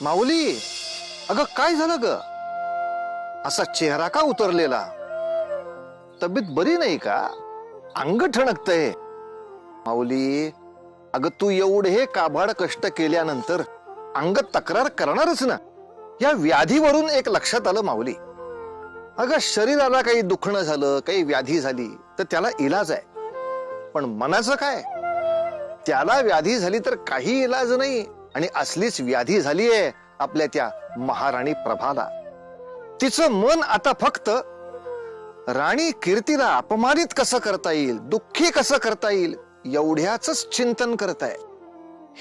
माऊली, अगं काय झालं ग? असा चेहरा का उतरलेला? तब्येत बरी नाही का? अंग ठणकतंय. माऊली, अगं तू एवढे काबाड कष्ट केल्यानंतर अंग तक्रार करणारच ना. या व्याधीवरून एक लक्षात आलं माऊली, अगं शरीराला काही दुखणं झालं, काही व्याधी झाली तर त्याला इलाज आहे, पण मनाचं काय? त्याला व्याधी झाली तर काही इलाज नाही. आणि असलीच व्याधी झालीये आपल्या त्या महाराणी प्रभाला. तिचं मन आता फक्त राणी कीर्तीला अपमानित कसं करता येईल, दुःखी कसं करता येईल एवढ्याच चिंतन करत आहे.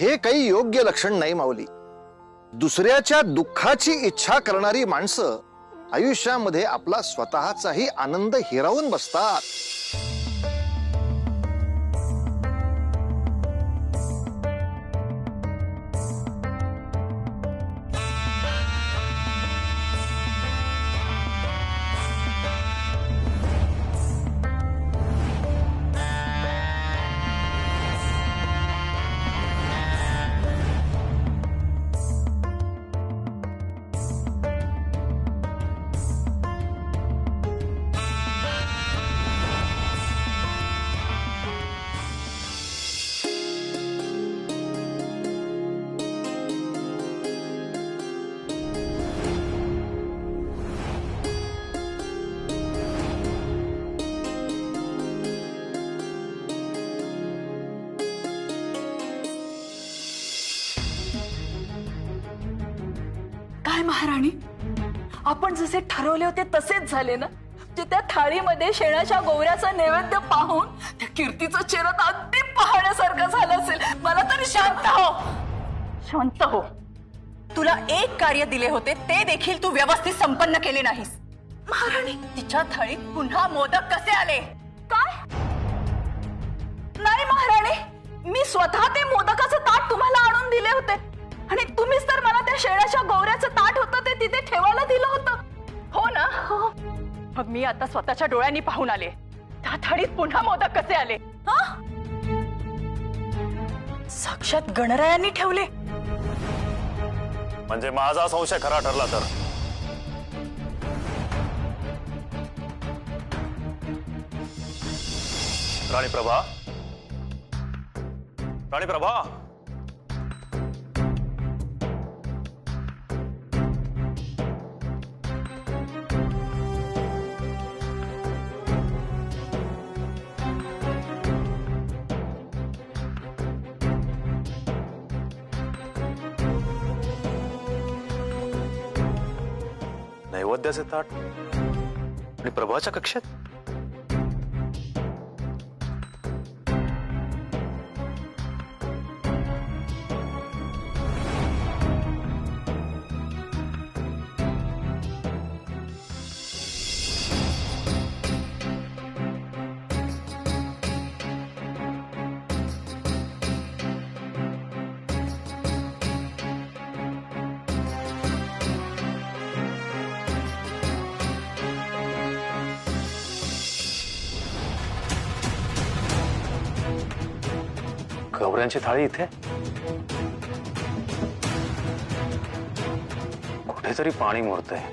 हे काही योग्य लक्षण नाही माऊली. दुसऱ्याच्या दुःखाची इच्छा करणारी माणसं आयुष्यामध्ये आपला स्वतःचाही आनंद हिरावून बसतात. काय महाराणी, आपण जसे ठरवले होते तसेच झाले ना? जे त्या थाळीमध्ये शेणाच्या गोवऱ्याचा नैवेद्य पाहून त्या कीर्तीचा चेहरा अगदी पाहण्यासारखा झाला असेल. मला तरी शांत हो, शांत हो. तुला एक कार्य दिले होते ते देखील तू व्यवस्थित संपन्न केले नाहीस. महाराणी, तिच्या थाळीत पुन्हा मोदक कसे आले? काय? नाही महाराणी, मी स्वतः ते मोदकाचं ताट तुम्हाला आणून दिले होते आणि तुम्हीच तर मला त्या शेणाच्या गोवऱ्याचं ताट होतं ते तिथे ठेवायला दिलं होतं. हो ना? मग मी आता स्वतःच्या डोळ्यांनी पाहून आले, त्या थाळीत पुन्हा मोदक कसे आले. साक्षात गणरायांनी ठेवले. म्हणजे माझा संशय खरा ठरला तर? राणी प्रभा, राणी प्रभा, नैवेद्याचे ताट आणि प्रभाच्या कक्षेत? गौऱ्यांची थाळी इथे? कुठेतरी पाणी मुरतंय.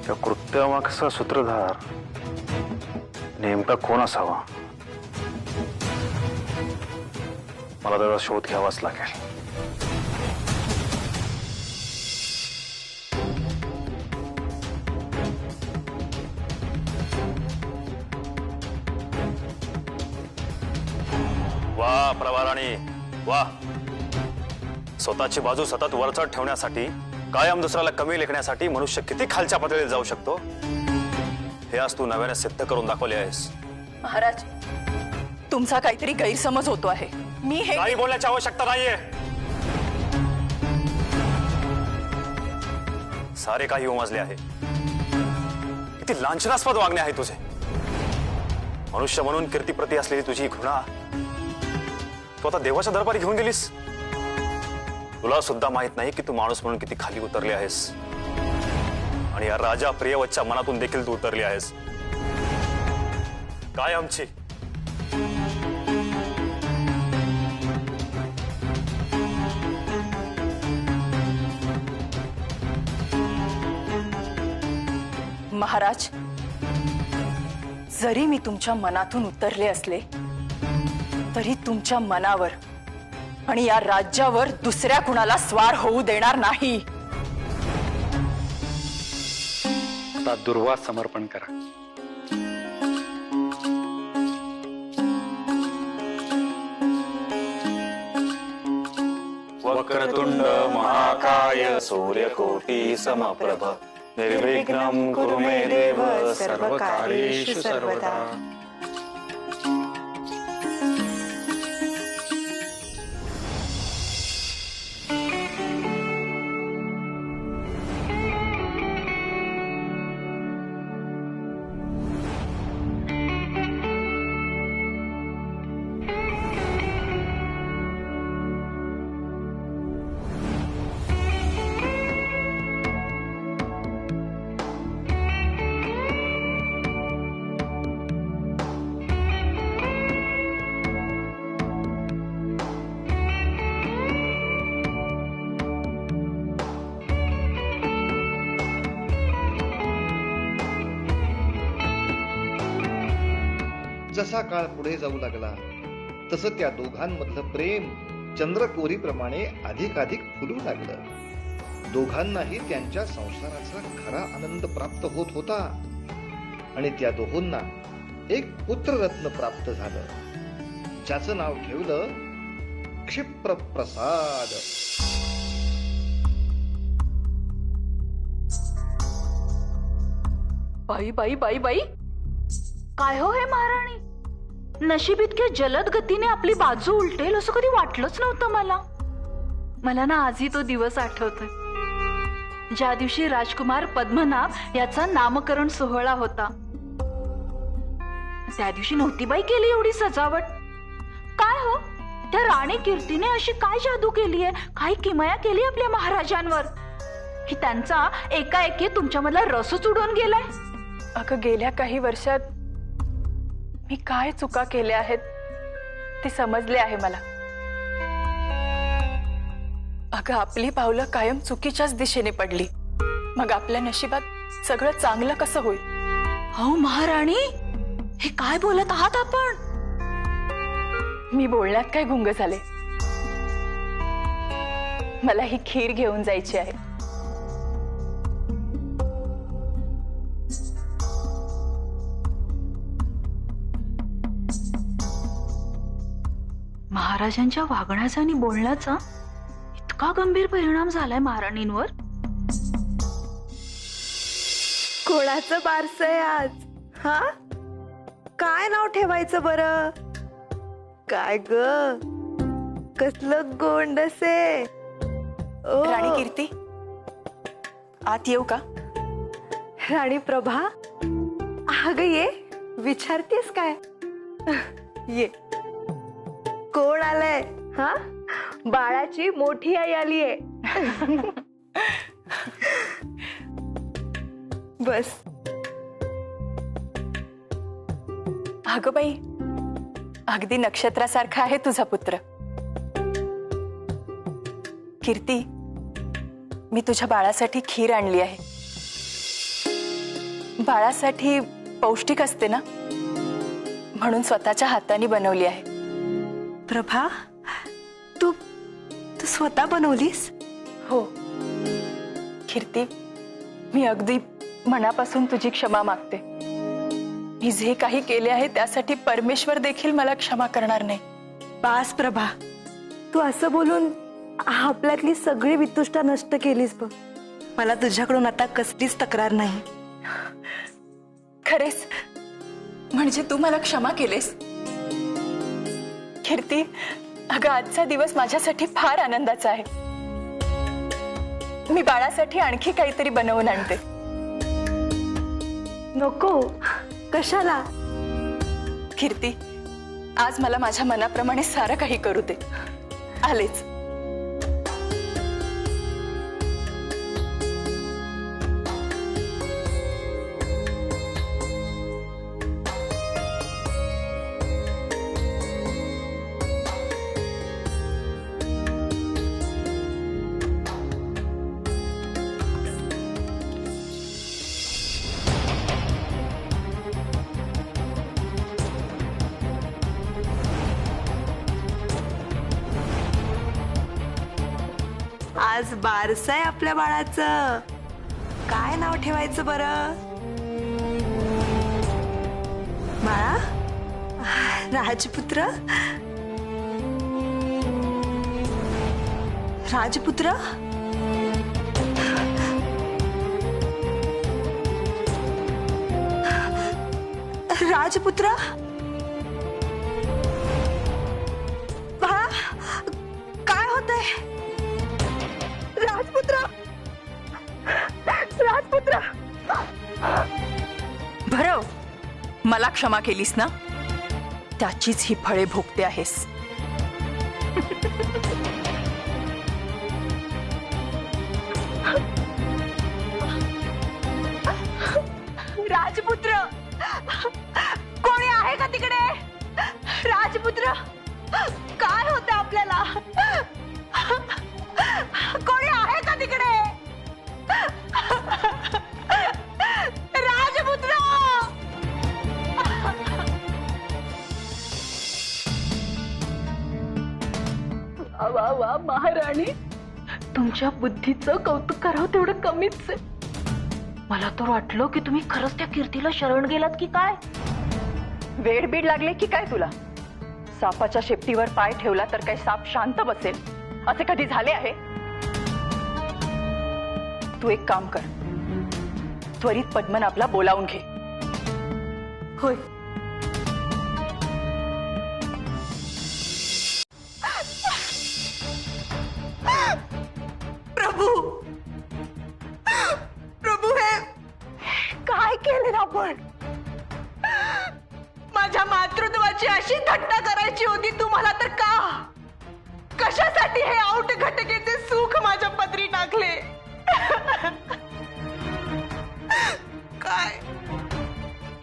त्या कृत्यामागचा सूत्रधार नेमका कोण असावा? मला त्याचा शोध घ्यावाच लागेल. वा प्रभाराणी वा. स्वतःची बाजू सतत वरचढ ठेवण्यासाठी, कायम दुसऱ्याला कमी लेखण्यासाठी मनुष्य किती खालच्या पातळीवर जाऊ शकतो हे आज तू नव्याने सिद्ध करून दाखवले आहेस. महाराज, तुमचा काहीतरी गैरसमज होतो आहे. मी हे काही बोलण्याची आवश्यकता नाहीये. सारे काही उमजले आहे. किती लांछनास्पद वागणे आहे तुझे. मनुष्य म्हणून कीर्तीप्रती असलेली तुझी घृणा तू आता देवाच्या दरबारी घेऊन गेलीस. तुला सुद्धा माहित नाही की तू माणूस म्हणून किती खाली उतरली आहेस आणि या राजा प्रियवतच्या मनातून देखील तू उतरली आहेस. काय आमची महाराज, जरी मी तुमच्या मनातून उतरले असले तरी तुमच्या मनावर आणि या राज्यावर दुसऱ्या कुणाला स्वार होऊ देणार नाही. आता दुर्वास समर्पण करा. वक्रतुंड महाकाय सूर्यकोटी समप्रभ निर्विघ्नं कुरु मे देव सर्वकार्येषु सर्वदा. जसा काळ पुढे जाऊ लागला तसं त्या दोघांमधलं प्रेम चंद्रकोरीप्रमाणे अधिकाधिक फुलू लागलं. दोघांनाही त्यांच्या संसाराचा खरा आनंद प्राप्त होत होता आणि त्या दोहोंना एक पुत्ररत्न प्राप्त झालं, ज्याचं नाव ठेवलं क्षिप्रप्रसाद. बाई बाई बाई बाई, काय हो हे महाराणी, नशीब इतके जलद गतीने आपली बाजू उलटेल असं कधी वाटलंच नव्हतं मला. मला ना आजही तो दिवस आठवतोय ज्या दिवशी राजकुमार पद्मनाभ याचा नामकरण सोहळा होता. त्या दिवशी नव्हती बाई केली एवढी सजावट. काय हो, त्या राणी कीर्तीने अशी काय जादू केली आहे, काय किमया केली आपल्या महाराजांवर की त्यांचा एकाएकी तुमच्यामधला रसच उडून गेलाय. अगं, गेल्या काही वर्षात मी काय चुका केल्या आहेत ते समजले आहे मला. अगं, आपली पावलं कायम चुकीच्याच दिशेने पडली, मग आपल्या नशिबात सगळं चांगलं कसं होईल. हो महाराणी, हे काय बोलत आहात आपण. मी बोलण्यात काय गुंग झाले. मला ही खीर घेऊन जायची आहे. महाराजांच्या वागण्याचा आणि बोलण्याचा इतका गंभीर परिणाम झालाय महाराणींवर. कोणाचं बारस आहे आज? हा, काय नाव ठेवायचं बरं? काय ग, कसलं गोंडस आहे. राणी कीर्ती, आत येऊ का? राणी प्रभा, अगं ये, विचारतेस काय? ये. कोण आलंय? हा, बाळाची मोठी आई आलीये. बस. अगं बाई, अगदी नक्षत्रासारखा आहे तुझा पुत्र. कीर्ती, मी तुझ्या बाळासाठी खीर आणली आहे. बाळासाठी पौष्टिक असते ना, म्हणून स्वतःच्या हाताने बनवली आहे. प्रभा, तू स्वतः बनवलीस? हो कीर्ती, मी अगदी मनापासून तुझी क्षमा मागते. मी जे काही केले आहे त्यासाठी परमेश्वर देखील मला क्षमा करणार नाही. बास प्रभा, तू असं बोलून आपल्यातली सगळी वितुष्टा नष्ट केलीस बघ. मला तुझ्याकडून आता कसलीच तक्रार नाही. खरेच? म्हणजे तू मला क्षमा केलेस? कीर्ती, अगं, आजचा दिवस माझ्यासाठी फार आनंदाचा आहे. मी बाळासाठी आणखी काहीतरी बनवून आणते. नको, कशाला? कीर्ती, आज मला माझ्या मनाप्रमाणे सारं काही करू दे. आलेच. आज बारस आहे आपल्या बाळाचं. काय नाव ठेवायचं बरं? बाळा, राजपुत्र. राजपुत्र. राजपुत्र. बाळा, काय होतंय? राजपुत्र. राजपुत्र. भरव, मला क्षमा केलीस ना, त्याचीच ही फळे भोगते आहेस. राजपुत्र, कोणी आहे का तिकडे? राजपुत्र, काय होतं आपल्याला? कोणी आहे का तिकडे? राजपुत्र. वा वा महाराणी, तुमच्या बुद्धीचं कौतुक करावं तेवढं कमीच आहे. मला तर वाटलं की तुम्ही खरंच त्या कीर्तीला शरण गेलात की काय. वेड बीड लागले की काय तुला? सापाच्या शेपटीवर पाय ठेवला तर काय साप शांत बसेल असे कधी झाले आहे? तू एक काम कर, त्वरित पद्मनाभला बोलावून घे. होय. प्रभू, प्रभू, हे काय केलं आपण? माझ्या मातृत्वाची अशी थट्टा करायची होती तुम्हाला तर का? कशासाठी हे आउट घटकेचे सुख माझ्या पदरी टाकले? काय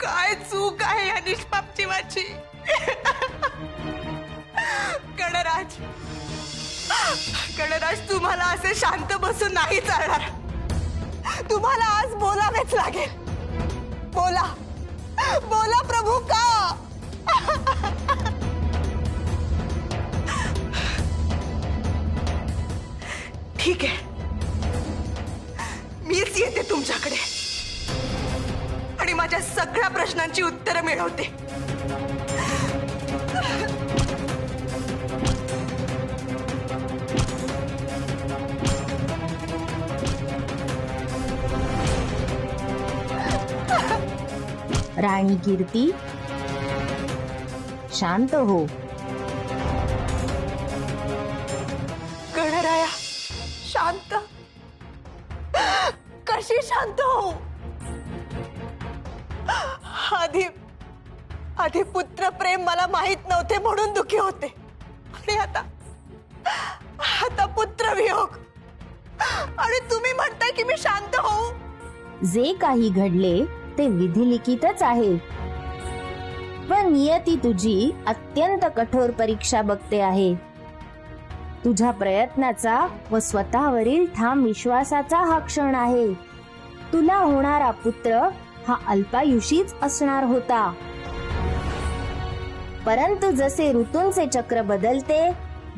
काय चूक आहे या निष्पाप जीवाची? गणराज, गणराज, तुम्हाला असे शांत बसून नाही चालणार. तुम्हाला आज बोलावेच लागेल. बोला, बोला प्रभू, का? ठीक आहे, मीच येते तुमच्याकडे आणि माझ्या सगळ्या प्रश्नांची उत्तरं मिळवते. राणी कीर्ती, शांत हो. गणराया, शांत? कशी शांत हो? आधी पुत्र प्रेम मला माहित नव्हते म्हणून दुखी होते, आणि आता पुत्र वियोग, आणि तुम्ही म्हणताय की मी शांत होऊ? जे काही घडले ते विधिलिखितच आहे, व नियती तुझी अत्यंत कठोर परीक्षा बघते आहे. तुझ्या प्रयत्नाचा व स्वतःवरील ठाम विश्वासाचा हा क्षण आहे. तुला होणारा पुत्र हा अल्पायुषीच असणार होता, परंतु जसे ऋतूंचे चक्र बदलते,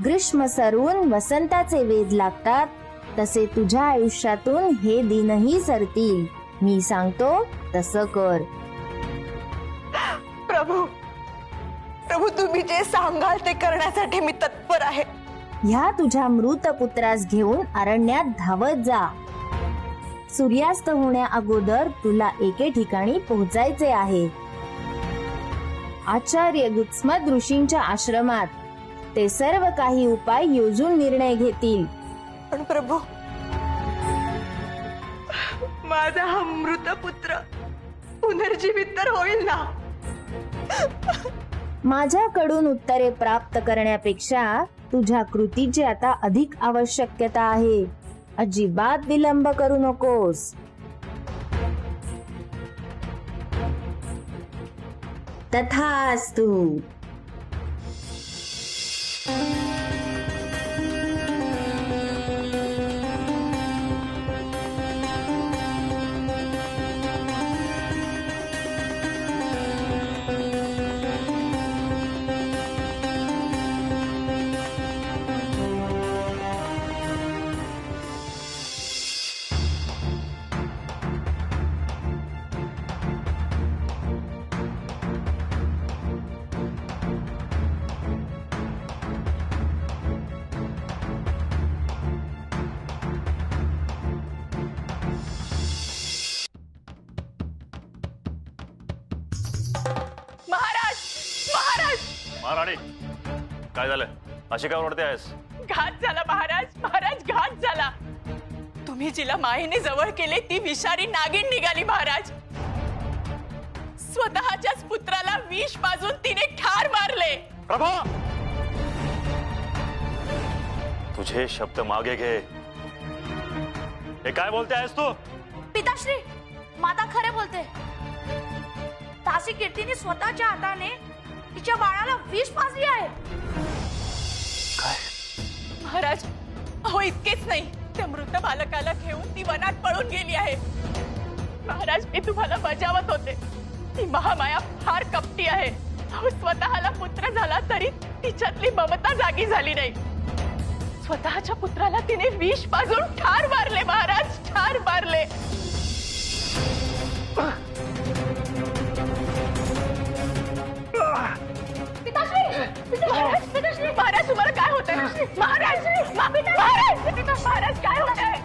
ग्रीष्म सरून वसंताचे वेध लागतात, तसे तुझ्या आयुष्यातून हे दिनही सरतील. मी सांगतो तसं कर. प्रभू, तुम्ही जे सांगाल ते करण्यासाठी मी तत्पर आहे. ह्या तुझ्या मृत पुत्रास घेऊन अरण्यात धावत जा. सूर्यास्त होण्या अगोदर तुला एके ठिकाणी पोहोचायचे आहे. आचार्य गुत्समद ऋषींच्या आश्रमात ते सर्व काही उपाय योजून निर्णय घेतील. पण प्रभू, माझा हा मृत पुत्र पुनर्जीवित तर होईल ना? माझ्याकडून उत्तरे प्राप्त करण्यापेक्षा तुझ्या कृतीची आता अधिक आवश्यकता आहे. अजिबात विलंब करू नकोस. तथास्तु. महाराज महाराज महाराणी काय झालं? अशी काय ओरडते आहेस? घात झाला महाराज. महाराज घात झाला. तुम्ही जिला मायेने जवळ केले ती विषारी नागिन निघाली महाराज. स्वतःच्याच पुत्राला विष पाजून तिने ठार मारले. प्रभा, तुझे शब्द मागे घे. हे काय बोलते आहेस तू? पिताश्री, माता खरे बोलते. दासी कीर्तीने स्वतःच्या हाताने तिच्या बाळाला विष पाजली आहे. महाराज, अहो इतकेच नाही, त्या मृत बालकाला घेऊन ती वनात पळून गेली आहे. महाराज, मी तुम्हाला बजावत होते. ती महामाया फार कपटी आहे. अहो स्वतःला पुत्र झाला तरी तिच्यातली ममता जागी झाली नाही. स्वतःच्या पुत्राला तिने विष पाजून ठार मारले महाराज, ठार मारले. महाराज, तुम्हाला काय होतंय? महाराज, महाराज काय होतंय?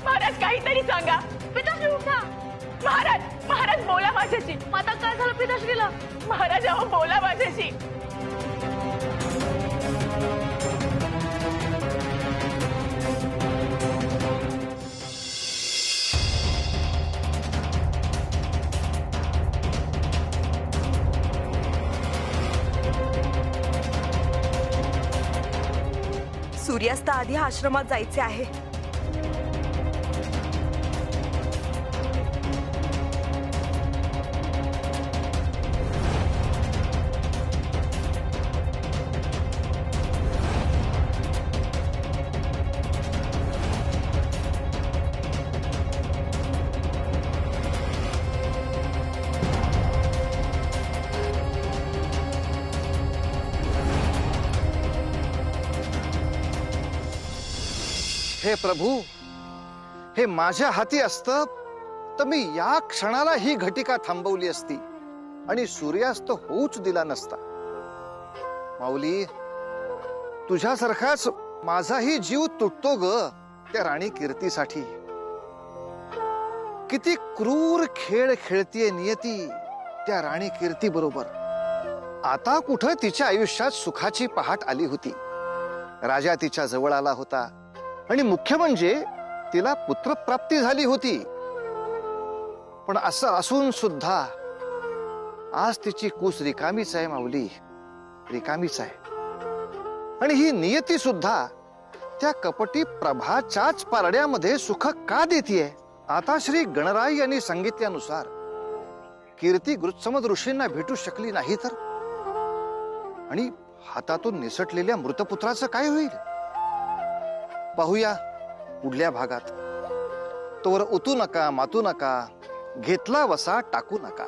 महाराज काहीतरी सांगा. पिताश्री उठा. महाराज बोला माझ्याशी. माता काय झालं पिताश्रीला? महाराज अहो बोला माझ्याशी. सूर्यास्त आधी आश्रमात जायचे आहे. हे प्रभू, हे माझ्या हाती असतं तर मी या क्षणाला ही घटिका थांबवली असती आणि सूर्यास्त होऊच दिला नसता. माऊली, तुझ्यासारखाच माझाही जीव तुटतो ग त्या राणी कीर्तीसाठी. किती क्रूर खेळ खेळतीये नियती त्या राणी कीर्ती बरोबर. आता कुठं तिच्या आयुष्यात सुखाची पहाट आली होती. राजा तिच्या जवळ आला होता आणि मुख्य म्हणजे तिला पुत्रप्राप्ती झाली होती. पण असं असून सुद्धा आज तिची कूस रिकामीच आहे माऊली, रिकामीच आहे. आणि ही नियती सुद्धा त्या कपटी प्रभाच्याच पारड्यामध्ये सुख का देतीये? आता श्री गणराय यांनी सांगितल्यानुसार कीर्ती गृत्समद ऋषींना भेटू शकली नाही तर, आणि हातातून निसटलेल्या मृतपुत्राचं काय होईल? पाहूया पुढल्या भागात. तोवर उतू नका, मातू नका, घेतला वसा टाकू नका.